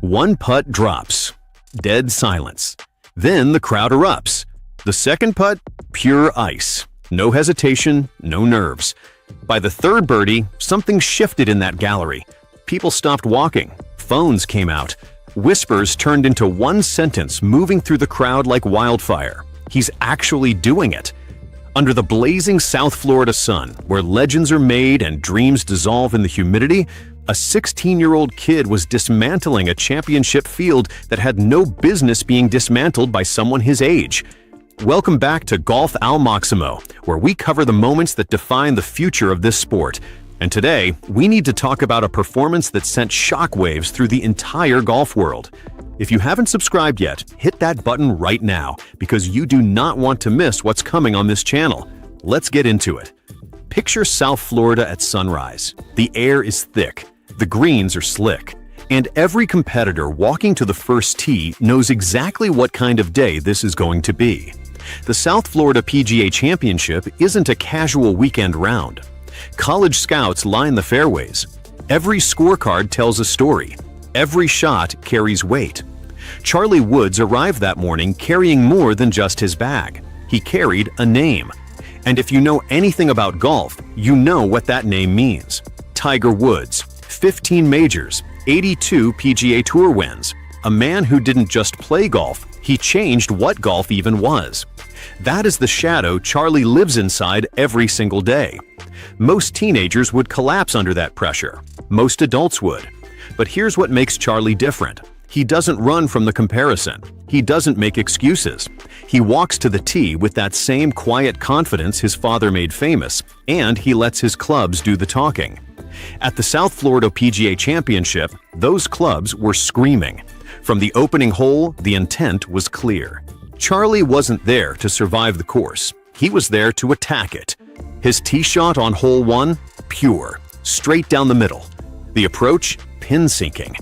One putt drops. Dead silence. Then the crowd erupts. The second putt, pure ice. No hesitation, no nerves. By the third birdie, something shifted in that gallery. People stopped walking. Phones came out. Whispers turned into one sentence, moving through the crowd like wildfire. He's actually doing it. Under the blazing South Florida sun, where legends are made and dreams dissolve in the humidity, a 16-year-old kid was dismantling a championship field that had no business being dismantled by someone his age. Welcome back to Golf Al Maximo, where we cover the moments that define the future of this sport. And today, we need to talk about a performance that sent shockwaves through the entire golf world. If you haven't subscribed yet, hit that button right now, because you do not want to miss what's coming on this channel. Let's get into it. Picture South Florida at sunrise. The air is thick, the greens are slick, and every competitor walking to the first tee knows exactly what kind of day this is going to be. The South Florida PGA Championship isn't a casual weekend round. College scouts line the fairways. Every scorecard tells a story. Every shot carries weight. Charlie Woods arrived that morning carrying more than just his bag. He carried a name. And if you know anything about golf, you know what that name means. Tiger Woods, 15 majors, 82 PGA Tour wins. A man who didn't just play golf, he changed what golf even was. That is the shadow Charlie lives inside every single day. Most teenagers would collapse under that pressure. Most adults would. But here's what makes Charlie different. He doesn't run from the comparison. He doesn't make excuses. He walks to the tee with that same quiet confidence his father made famous, and he lets his clubs do the talking. At the South Florida PGA Championship, those clubs were screaming. From the opening hole, the intent was clear. Charlie wasn't there to survive the course. He was there to attack it. His tee shot on hole 1, pure, straight down the middle. The approach, pin sinking.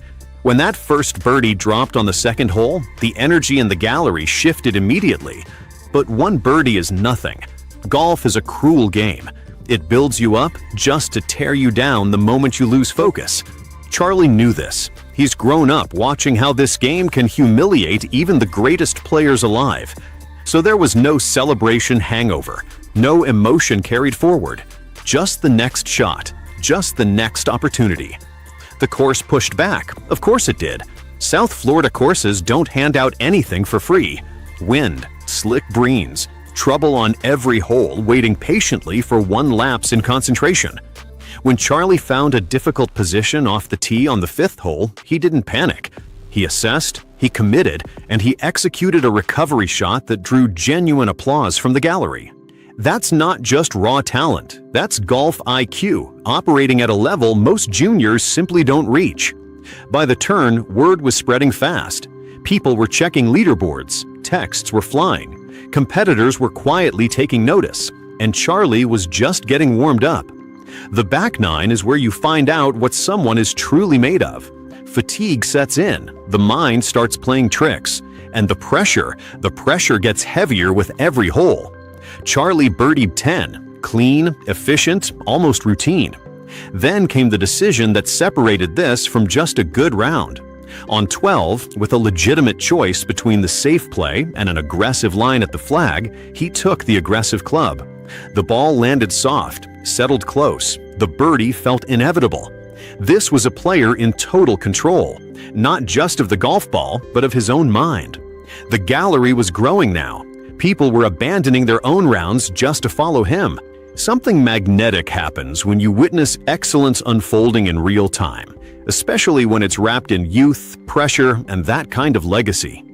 When that first birdie dropped on the second hole, the energy in the gallery shifted immediately. But one birdie is nothing. Golf is a cruel game. It builds you up just to tear you down the moment you lose focus. Charlie knew this. He's grown up watching how this game can humiliate even the greatest players alive. So there was no celebration hangover, no emotion carried forward. Just the next shot, just the next opportunity. The course pushed back. Of course it did. South Florida courses don't hand out anything for free. Wind, slick greens, trouble on every hole waiting patiently for one lapse in concentration. When Charlie found a difficult position off the tee on the 5th hole, he didn't panic. He assessed, he committed, and he executed a recovery shot that drew genuine applause from the gallery. That's not just raw talent, that's golf IQ, operating at a level most juniors simply don't reach. By the turn, word was spreading fast. People were checking leaderboards, texts were flying, competitors were quietly taking notice, and Charlie was just getting warmed up. The back nine is where you find out what someone is truly made of. Fatigue sets in, the mind starts playing tricks, and the pressure gets heavier with every hole. Charlie birdied 10, clean, efficient, almost routine. Then came the decision that separated this from just a good round. On 12, with a legitimate choice between the safe play and an aggressive line at the flag, he took the aggressive club. The ball landed soft, settled close. The birdie felt inevitable. This was a player in total control, not just of the golf ball, but of his own mind. The gallery was growing now. People were abandoning their own rounds just to follow him. Something magnetic happens when you witness excellence unfolding in real time, especially when it's wrapped in youth, pressure, and that kind of legacy.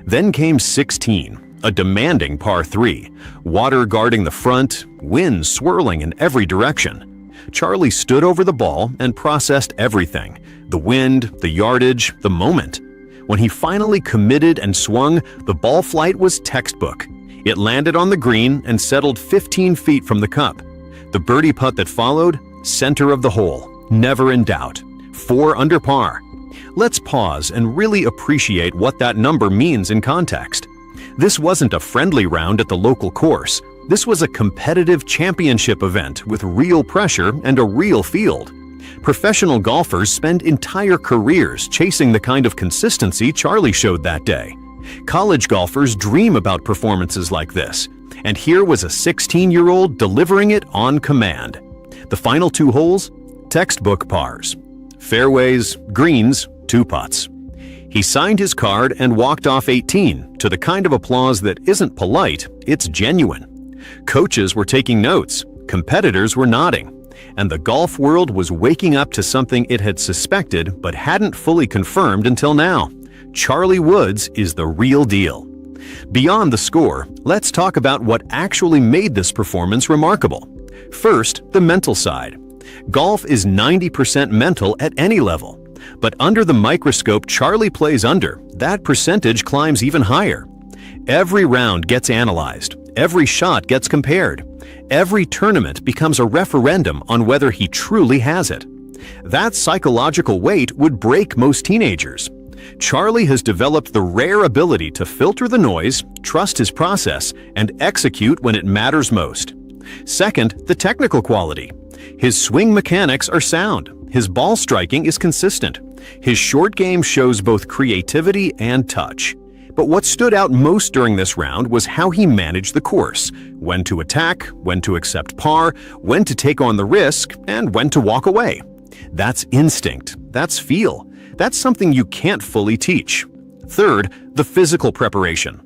Then came 16. A demanding par 3, water guarding the front, wind swirling in every direction. Charlie stood over the ball and processed everything, the wind, the yardage, the moment. When he finally committed and swung, the ball flight was textbook. It landed on the green and settled 15 feet from the cup. The birdie putt that followed, center of the hole, never in doubt. 4 under par. Let's pause and really appreciate what that number means in context. This wasn't a friendly round at the local course. This was a competitive championship event with real pressure and a real field. Professional golfers spend entire careers chasing the kind of consistency Charlie showed that day. College golfers dream about performances like this, and here was a 16-year-old delivering it on command. The final 2 holes? Textbook pars. Fairways, greens, 2 putts. He signed his card and walked off 18 to the kind of applause that isn't polite, it's genuine. Coaches were taking notes, competitors were nodding, and the golf world was waking up to something it had suspected but hadn't fully confirmed until now. Charlie Woods is the real deal. Beyond the score, let's talk about what actually made this performance remarkable. First, the mental side. Golf is 90% mental at any level. But under the microscope Charlie plays under, that percentage climbs even higher. Every round gets analyzed. Every shot gets compared. Every tournament becomes a referendum on whether he truly has it. That psychological weight would break most teenagers. Charlie has developed the rare ability to filter the noise, trust his process, and execute when it matters most. Second, the technical quality. His swing mechanics are sound. His ball striking is consistent. His short game shows both creativity and touch. But what stood out most during this round was how he managed the course, when to attack, when to accept par, when to take on the risk, and when to walk away. That's instinct. That's feel. That's something you can't fully teach. Third, the physical preparation.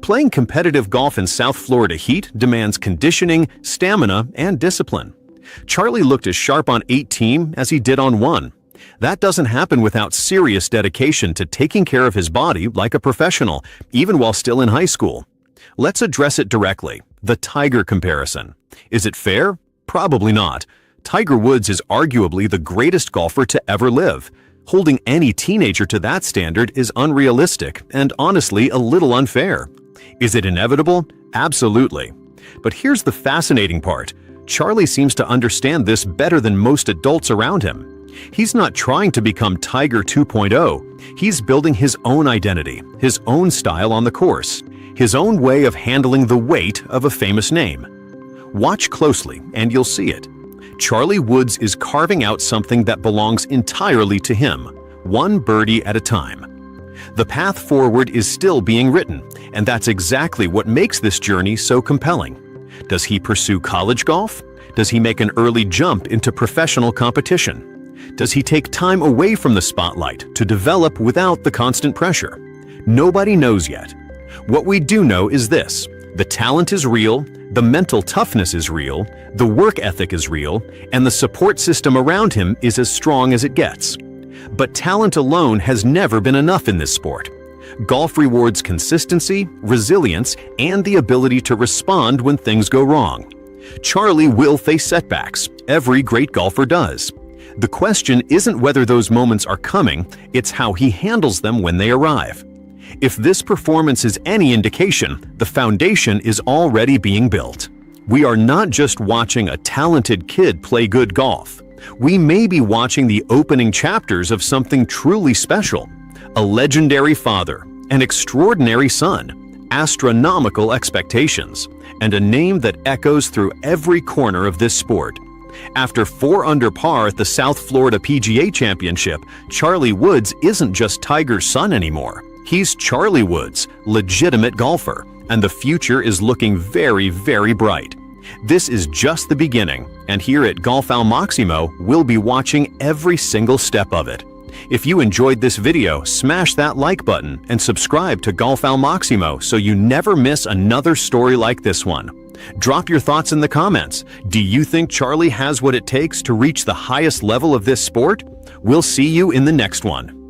Playing competitive golf in South Florida heat demands conditioning, stamina, and discipline. Charlie looked as sharp on 18 as he did on 1. That doesn't happen without serious dedication to taking care of his body like a professional, even while still in high school. Let's address it directly. The Tiger comparison. Is it fair? Probably not. Tiger Woods is arguably the greatest golfer to ever live. Holding any teenager to that standard is unrealistic and honestly a little unfair. Is it inevitable? Absolutely. But here's the fascinating part. Charlie seems to understand this better than most adults around him. He's not trying to become Tiger 2.0. He's building his own identity, his own style on the course, his own way of handling the weight of a famous name. Watch closely and you'll see it. Charlie Woods is carving out something that belongs entirely to him, one birdie at a time. The path forward is still being written, and that's exactly what makes this journey so compelling. Does he pursue college golf? Does he make an early jump into professional competition? Does he take time away from the spotlight to develop without the constant pressure? Nobody knows yet. What we do know is this: the talent is real, the mental toughness is real, the work ethic is real, and the support system around him is as strong as it gets. But talent alone has never been enough in this sport. Golf rewards consistency, resilience, and the ability to respond when things go wrong. Charlie will face setbacks. Every great golfer does. The question isn't whether those moments are coming, it's how he handles them when they arrive. If this performance is any indication, the foundation is already being built. We are not just watching a talented kid play good golf. We may be watching the opening chapters of something truly special. A legendary father, an extraordinary son, astronomical expectations, and a name that echoes through every corner of this sport. After 4 under par at the South Florida PGA Championship, Charlie Woods isn't just Tiger's son anymore. He's Charlie Woods, legitimate golfer, and the future is looking very, very bright. This is just the beginning, and here at Golf Al Maximo, we'll be watching every single step of it. If you enjoyed this video, smash that like button and subscribe to Golf Al Maximo so you never miss another story like this one. Drop your thoughts in the comments. Do you think Charlie has what it takes to reach the highest level of this sport? We'll see you in the next one.